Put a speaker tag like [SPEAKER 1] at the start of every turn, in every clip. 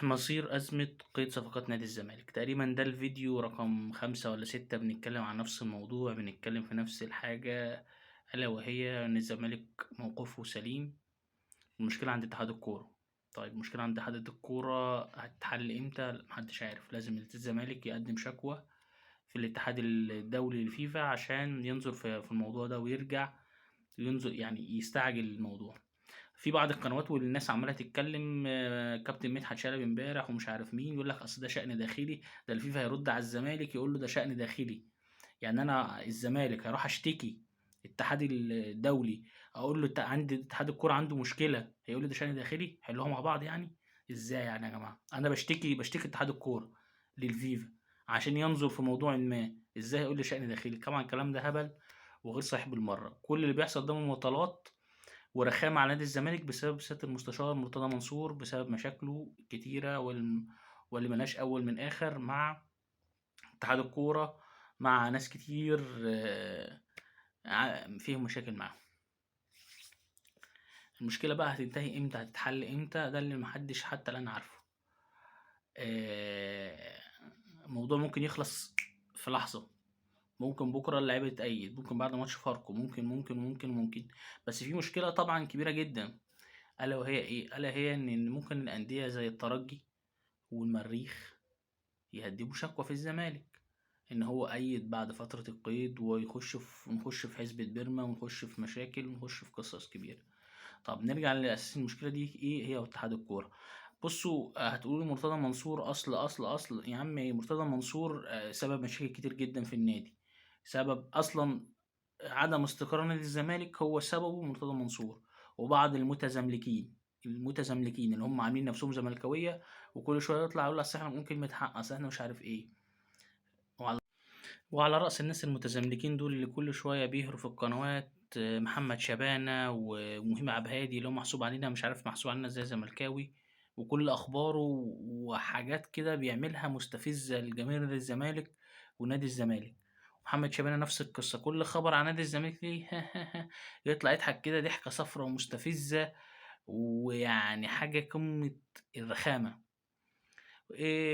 [SPEAKER 1] مصير أزمة قيد صفقات نادي الزمالك، تقريبًا ده الفيديو رقم 5 والّا 6 بنتكلم عن نفس الموضوع، بنتكلم في نفس الحاجة، ألا وهي إن الزمالك موقفه سليم، المشكلة عند اتحاد الكورة. طيب المشكلة عند اتحاد الكورة هتتحل إمتى؟ ما حدش عارف، لازم نادي الزمالك يقدم شكوى في الاتحاد الدولي للفيفا عشان ينظر في الموضوع ده ويرجع ينظر يعني يستعجل الموضوع. في بعض القنوات والناس عمالة تتكلم كابتن مدحت شلبي امبارح ومش عارف مين يقول لك أصل ده شأن داخلي، ده الفيفا هيرد على الزمالك يقول له ده شأن داخلي. يعني أنا الزمالك هاروح أشتكي الاتحاد الدولي، أقول له عندي اتحاد الكورة عنده مشكلة، هيقول لي ده شأن داخلي، حلوها مع بعض يعني. إزاي يعني يا جماعة؟ أنا باشتكي اتحاد الكورة للفيفا عشان ينظر في موضوع ما، إزاي هيقول لي شأن داخلي؟ طبعًا الكلام ده هبل وغير صحيح بالمرة. كل اللي بيحصل ده مماطلات ورخامة على نادي الزمالك بسبب سيادة المستشار مرتضى منصور، بسبب مشاكله الكتيرة واللي ملهاش أول من آخر مع اتحاد الكورة، مع ناس كتير فيهم مشاكل معاهم. المشكلة بقى هتنتهي إمتى، هتتحل إمتى، ده اللي محدش حتى الآن عارفه. آه، الموضوع ممكن يخلص في لحظة، ممكن بكرة اللعيبة تتأيد، ممكن بعد ماتش فاركو، ممكن. بس في مشكلة طبعا كبيرة جدا، ألا وهي إيه؟ ألا هي إن ممكن الأندية زي الترجي والمريخ يقدموا شكوى في الزمالك إن هو أيد بعد فترة القيد، ونخش في حسبة بيرما ونخش في مشاكل ونخش في قصص كبيرة. طب نرجع لأساس المشكلة دي إيه هي واتحاد الكورة. بصوا هتقولوا مرتضى منصور أصل يا عم مرتضى منصور سبب مشاكل كتير جدا في النادي، سبب أصلا عدم استقرار نادي الزمالك هو سببه مرتضى منصور وبعض المتزملكين اللي هم عاملين نفسهم زملكاويه، وكل شويه يطلع يقول اصل احنا بنقول كلمه حق، اصل احنا مش عارف ايه. وعلى راس الناس المتزملكين دول اللي كل شويه بيهروا في القنوات محمد شبانه ومهم عبد الهادي اللي هو محسوب علينا مش عارف محسوب علينا ازاي زملكاوي، وكل اخباره وحاجات كده بيعملها مستفزه لجماهير نادي الزمالك ونادي الزمالك. محمد شبانه نفس القصه، كل خبر عن نادي الزمالك ليه يطلع يضحك كده ضحكه صفرا ومستفزه، ويعني حاجه قمه الرخامه.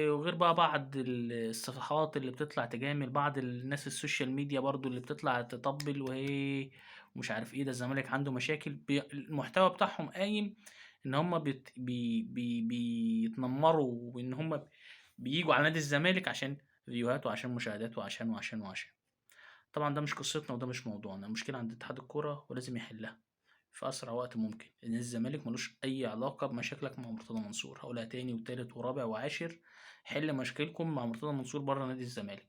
[SPEAKER 1] وغير بقى بعض الصفحات اللي بتطلع تجامل بعض الناس، السوشيال ميديا برضو اللي بتطلع تطبل وهي مش عارف ايه، ده الزمالك عنده مشاكل، المحتوى بتاعهم قايم ان هم بيتنمروا وان هم بييجوا على نادي الزمالك عشان فيوهات وعشان مشاهدات وعشان. طبعا ده مش قصتنا وده مش موضوعنا، المشكلة عند اتحاد الكورة ولازم يحلها في أسرع وقت ممكن، لأن الزمالك ملوش أي علاقة بمشاكلك مع مرتضى منصور. هقولها تاني وتالت ورابع وعاشر: حل مشاكلكم مع مرتضى منصور بره نادي الزمالك.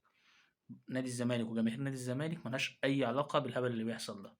[SPEAKER 1] نادي الزمالك وجماهير نادي الزمالك ملهاش أي علاقة بالهبل اللي بيحصل ده.